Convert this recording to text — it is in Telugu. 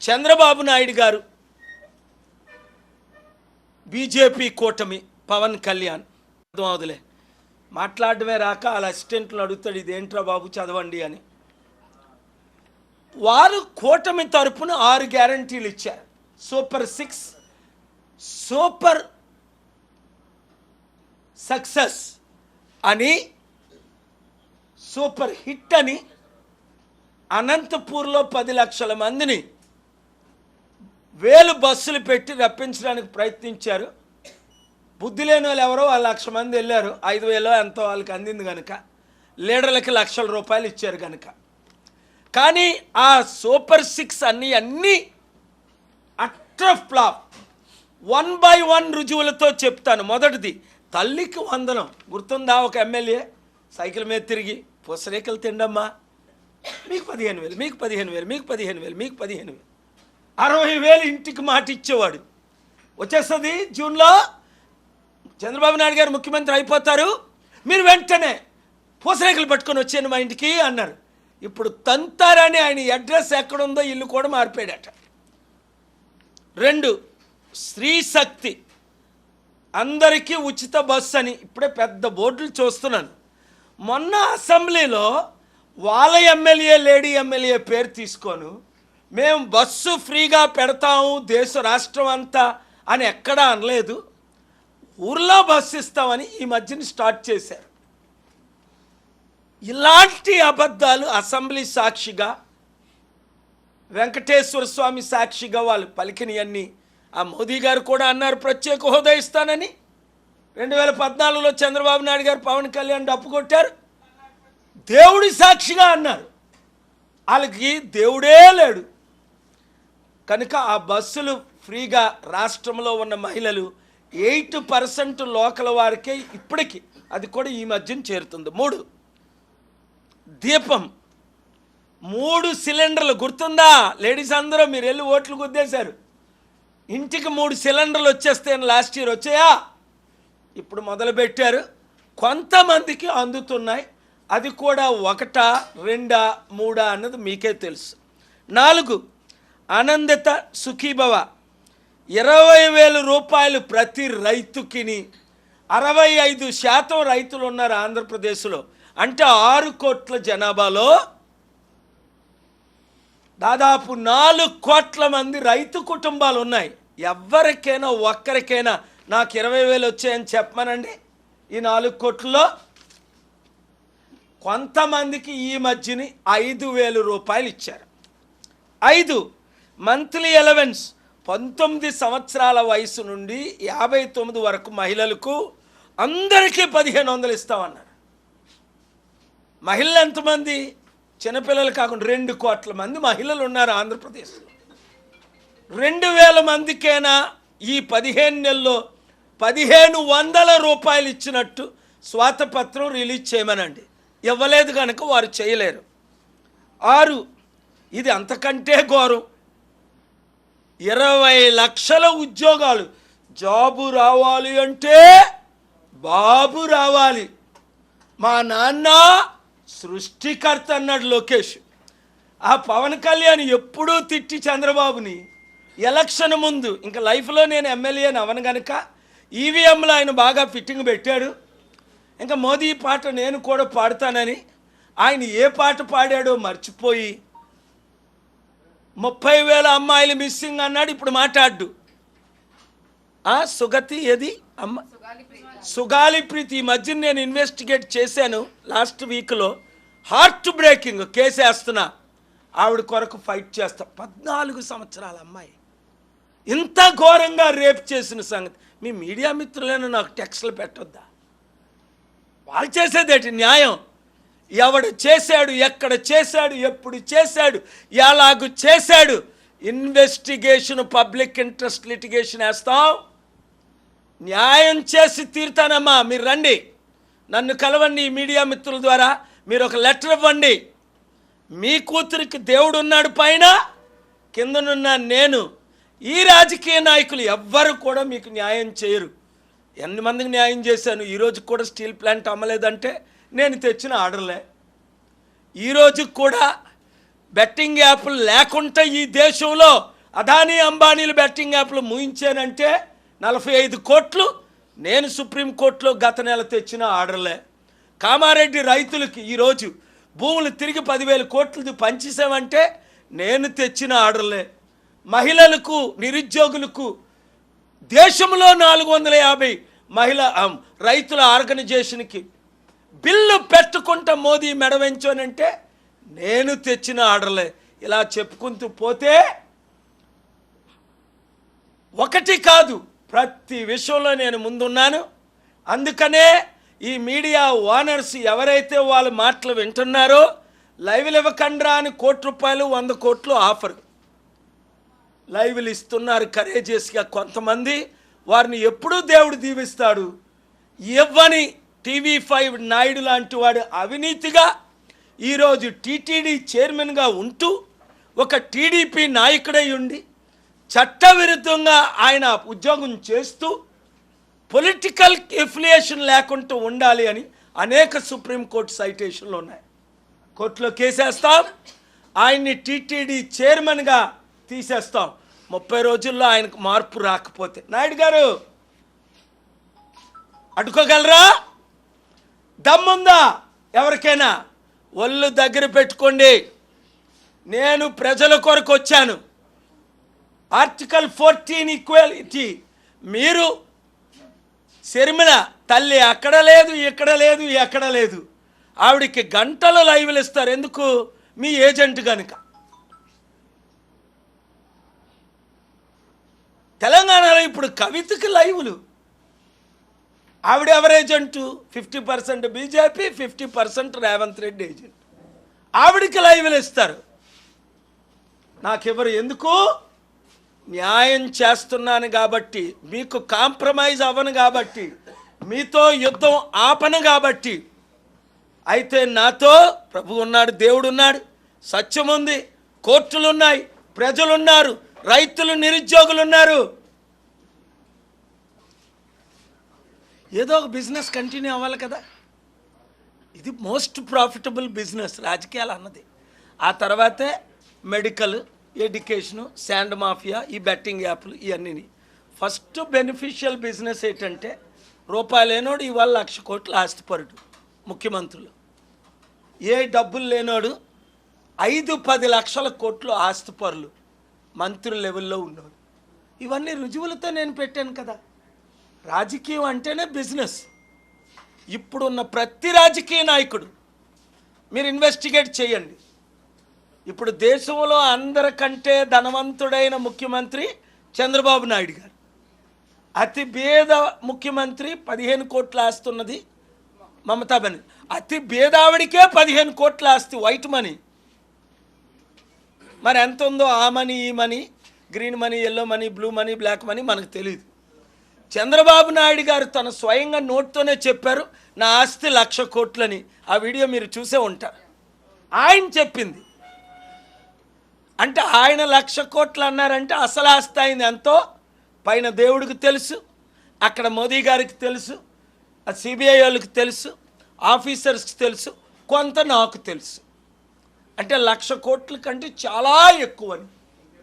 చంద్రబాబు నాయుడు గారు, బీజేపీ కూటమి, పవన్ కళ్యాణ్, అర్థమవుదులే మాట్లాడమే రాక వాళ్ళ అసిస్టెంట్లు అడుగుతాడు ఇదేంట్రా బాబు చదవండి అని. వారు కూటమి తరపున 6 గ్యారంటీలు ఇచ్చారు. సూపర్ 6, సూపర్ సక్సెస్ అని, సూపర్ హిట్ అని అనంతపూర్లో 10 లక్షల మందిని 1000 బస్సులు పెట్టి రప్పించడానికి ప్రయత్నించారు. బుద్ధి లేని వాళ్ళు ఎవరో 1,00,000 మంది వెళ్ళారు. 5,000 ఎంతో వాళ్ళకి అందింది కనుక, లీడర్లకి లక్షల రూపాయలు ఇచ్చారు కనుక. కానీ ఆ సూపర్ 6 అన్నీ అట్టర్ ఫ్లాప్. 1 by 1 రుజువులతో చెప్తాను. మొదటిది తల్లికి వందనం. గుర్తుందా? ఒక ఎమ్మెల్యే సైకిల్ మీద తిరిగి పూసరేకలు తిండమ్మా, మీకు 15,000, మీకు 15,000, మీకు 15,000, మీకు 15,000, 60,000 ఇంటికి మాట ఇచ్చేవాడు. వచ్చేస్తుంది జూన్లో చంద్రబాబు నాయుడు గారు ముఖ్యమంత్రి అయిపోతారు, మీరు వెంటనే పూసరేకలు పట్టుకొని వచ్చాను మా ఇంటికి అన్నారు. ఇప్పుడు తంతారని ఆయన అడ్రస్ ఎక్కడుందో ఇల్లు కూడా మారిపోయాడట. 2 స్త్రీ శక్తి, అందరికీ ఉచిత బస్సు అని ఇప్పుడే పెద్ద బోర్డులు చూస్తున్నాను. మొన్న అసెంబ్లీలో వాళ్ళ ఎమ్మెల్యే, లేడీ ఎమ్మెల్యే పేరు తీసుకోను, మేము బస్సు ఫ్రీగా పెడతాము రాష్ట్రం అంతా అని ఎక్కడా అనలేదు. ఊర్లో బస్సు ఇస్తామని ఈ మధ్యన స్టార్ట్ చేశారు. ఇలాంటి అబద్ధాలు అసెంబ్లీ సాక్షిగా, వెంకటేశ్వర స్వామి సాక్షిగా వాళ్ళు పలికినవన్నీ ఆ మోదీ గారు కూడా అన్నారు ప్రత్యేక హోదా ఇస్తానని. 2014లో చంద్రబాబు నాయుడు గారు పవన్ కళ్యాణ్ డప్పు కొట్టారు. దేవుడి సాక్షిగా అన్నారు. వాళ్ళకి దేవుడే లేడు కనుక ఆ బస్సులు ఫ్రీగా రాష్ట్రంలో ఉన్న మహిళలు 8% లోకల్ వారికే ఇప్పటికీ, అది కూడా ఈ మధ్యన చేరుతుంది. 3 దీపం, 3 సిలిండర్లు. గుర్తుందా లేడీస్ అందరూ? మీరు వెళ్ళి ఓట్లు గుద్దేశారు. ఇంటికి 3 సిలిండర్లు వచ్చేస్తే లాస్ట్ ఇయర్ వచ్చాయా? ఇప్పుడు మొదలుపెట్టారు. కొంతమందికి అందుతున్నాయి. అది కూడా 1, 2, 3 అన్నది మీకే తెలుసు. 4 ఆనందిత సుఖీభవ, 20,000 రూపాయలు ప్రతి రైతుకిని. 65% రైతులు ఉన్నారు ఆంధ్రప్రదేశ్లో. అంటే 6 కోట్ల జనాభాలో దాదాపు 4 కోట్ల మంది రైతు కుటుంబాలు ఉన్నాయి. ఎవరికైనా ఒక్కరికైనా నాకు 20,000 వచ్చాయని చెప్పమనండి. ఈ 4 కోట్లలో కొంతమందికి ఈ మధ్యని 5,000 రూపాయలు ఇచ్చారు. 5 మంత్లీ అలవెన్స్, 19 సంవత్సరాల వయసు నుండి 59 వరకు మహిళలకు అందరికీ 1,500 ఇస్తామన్నారు. మహిళలు ఎంతమంది? చిన్నపిల్లలు కాకుండా 2 కోట్ల మంది మహిళలు ఉన్నారు ఆంధ్రప్రదేశ్లో. 2,000 మందికైనా ఈ 15 నెలల్లో 1,500 రూపాయలు ఇచ్చినట్టు శ్వేతపత్రం రిలీజ్ చేయమనండి. ఇవ్వలేదు కనుక వారు చేయలేరు. 6 ఇది అంతకంటే ఘోరం, 20 లక్షల ఉద్యోగాలు. జాబు రావాలి అంటే బాబు రావాలి. మా నాన్న సృష్టికర్త అన్నాడు లోకేష్. ఆ పవన్ కళ్యాణ్ ఎప్పుడూ తిట్టి చంద్రబాబుని ఎలక్షన్ ముందు, ఇంకా లైఫ్లో నేను ఎమ్మెల్యేని అవను కనుక ఈవీఎంలో ఆయన బాగా ఫిట్టింగ్ పెట్టాడు. ఇంకా మోదీ పాట నేను కూడా పాడతానని ఆయన ఏ పాట పాడాడో మర్చిపోయి 30,000 అమ్మాయిలు మిస్సింగ్ అన్నాడు. ఇప్పుడు మాట్లాడు. సుగతి ఏది అమ్మ, సుగాలి ప్రీతి. ఈ మధ్య నేను ఇన్వెస్టిగేట్ చేశాను లాస్ట్ వీక్లో. హార్ట్ బ్రేకింగ్ కేసు వేస్తున్నా, ఆవిడ కొరకు ఫైట్ చేస్తా. 14 సంవత్సరాల అమ్మాయి ఇంత ఘోరంగా రేప్ చేసిన సంగతి మీ మీడియా మిత్రులైనా నాకు టెక్స్ట్లు పెట్టొద్దా? వాళ్ళు చేసేదేంటి న్యాయం? ఎవడు చేశాడు, ఎక్కడ చేశాడు, ఎప్పుడు చేశాడు, ఎలాగూ చేశాడు, ఇన్వెస్టిగేషన్, పబ్లిక్ ఇంట్రెస్ట్ లిటిగేషన్ వేస్తాం. న్యాయం చేసి తీరుతానమ్మా. మీరు రండి, నన్ను కలవండి. ఈ మీడియా మిత్రుల ద్వారా మీరు ఒక లెటర్ ఇవ్వండి. మీ కూతురికి దేవుడు ఉన్నాడు పైన, కిందనున్న నేను. ఈ రాజకీయ నాయకులు ఎవ్వరు కూడా మీకు న్యాయం చేయరు. ఎన్ని మందికి న్యాయం చేశాను? ఈరోజు కూడా స్టీల్ ప్లాంట్ అమ్మలేదంటే నేను తెచ్చిన ఆర్డర్లే. ఈరోజు కూడా బెట్టింగ్ యాప్లు లేకుండా ఈ దేశంలో అదానీ అంబానీలు బెట్టింగ్ యాప్లు ముయించానంటే 45 కోట్లు నేను సుప్రీంకోర్టులో గత నెల తెచ్చిన ఆర్డర్లే. కామారెడ్డి రైతులకి ఈరోజు భూములు తిరిగి 10,000 కోట్లు పంచేసామంటే నేను తెచ్చిన ఆర్డర్లే. మహిళలకు, నిరుద్యోగులకు దేశంలో 450 రైతుల ఆర్గనైజేషన్కి బిల్లు పెట్టుకుంటా మోదీ మెడవెంచోనంటే నేను తెచ్చిన ఆర్డర్లే. ఇలా చెప్పుకుంటూ పోతే ఒకటి కాదు, ప్రతి విషయంలో నేను ముందున్నాను. అందుకనే ఈ మీడియా ఓనర్స్ ఎవరైతే వాళ్ళ మాటలు వింటున్నారో లైవ్లు ఇవ్వకండ్రా అని ₹1 100 కోట్లు ఆఫర్ లైవ్లు ఇస్తున్నారు కరేజియస్గా కొంతమంది. వారిని ఎప్పుడూ దేవుడు దీవిస్తాడు. ఇవ్వని TV5 నాయుడు లాంటి వాడు అవినీతిగా ఈరోజు టీటీడీ చైర్మన్గా ఉంటూ ఒక టీడీపీ నాయకుడై ఉండి చట్టవిరుద్ధంగా ఆయన ఉద్యోగం చేస్తూ పొలిటికల్ ఎఫిలియేషన్ లేకుండా ఉండాలి అని అనేక సుప్రీంకోర్టు సైటేషన్లు ఉన్నాయి. కోర్టులో కేసేస్తాం, ఆయన్ని టీటీడీ చైర్మన్గా తీసేస్తాం 30 రోజుల్లో ఆయనకు మార్పు రాకపోతే. నాయుడు గారు అడ్డుకోగలరా? దమ్ముందా ఎవరికైనా? ఒళ్ళు దగ్గర పెట్టుకోండి. నేను ప్రజల కొరకు వచ్చాను. Article 14 equality. మీరు శర్మిల తల్లి అక్కడ లేదు, ఇక్కడ లేదు, ఎక్కడ లేదు. ఆవిడికి గంటల లైవ్లు ఇస్తారు. ఎందుకు? మీ ఏజెంట్ కనుక. తెలంగాణలో ఇప్పుడు కవితకి లైవ్లు. ఆవిడ ఎవరు agent? 50% BJP, 50% Revanth Reddy agent. ఆవిడికి లైవ్లు ఇస్తారు. నాకెవరు? ఎందుకు? న్యాయం చేస్తున్నాను కాబట్టి, మీకు కాంప్రమైజ్ అవ్వను కాబట్టి, మీతో యుద్ధం ఆపను కాబట్టి. అయితే నాతో ప్రభు ఉన్నాడు, దేవుడు ఉన్నాడు, సత్యం ఉంది, కోర్టులు ఉన్నాయి, ప్రజలున్నారు, రైతులు, నిరుద్యోగులు ఉన్నారు. ఏదో ఒక బిజినెస్ కంటిన్యూ అవ్వాలి కదా. ఇది మోస్ట్ ప్రాఫిటబుల్ బిజినెస్ రాజకీయాలు అన్నది. ఆ తర్వాతే మెడికల్, ఎడ్యుకేషను, శాండ్ మాఫియా, ఈ బెట్టింగ్ యాప్లు, ఇవన్నీ. ఫస్ట్ బెనిఫిషియల్ బిజినెస్ ఏంటంటే రూపాయలు లేనోడు ఇవాళ 1,00,000 కోట్ల ఆస్తిపరుడు. ముఖ్యమంత్రులు ఏ డబ్బులు లేనోడు 5-10 లక్షల కోట్లు ఆస్తిపరులు మంత్రుల లెవెల్లో ఉన్నవారు. ఇవన్నీ రుజువులతో నేను పెట్టాను కదా. రాజకీయం అంటేనే బిజినెస్. ఇప్పుడున్న ప్రతి రాజకీయ నాయకుడు మీరు ఇన్వెస్టిగేట్ చేయండి. ఇప్పుడు దేశంలో అందరికంటే ధనవంతుడైన ముఖ్యమంత్రి చంద్రబాబు నాయుడు గారు. అతి పేద ముఖ్యమంత్రి 15 కోట్ల ఆస్తి ఉన్నది మమతా బెనర్జీ. అతి పేదావిడికే 15 కోట్ల ఆస్తి, వైట్ మనీ. మరి ఎంత ఉందో ఆ మనీ, ఈ money, green money, yellow money, blue money, black money మనకు తెలియదు. చంద్రబాబు నాయుడు గారు తన స్వయంగా నోట్తోనే చెప్పారు నా ఆస్తి 1,00,000 కోట్లని. ఆ వీడియో మీరు చూసే ఉంటారు. ఆయన చెప్పింది. అంటే ఆయన 1,00,000 కోట్లు అన్నారంటే అసలు ఆస్తి అయింది ఎంతో పైన దేవుడికి తెలుసు, అక్కడ మోదీ గారికి తెలుసు, సిబిఐ వాళ్ళకి తెలుసు, ఆఫీసర్స్కి తెలుసు, కొంత నాకు తెలుసు. అంటే 1,00,000 కోట్ల కంటే చాలా ఎక్కువని.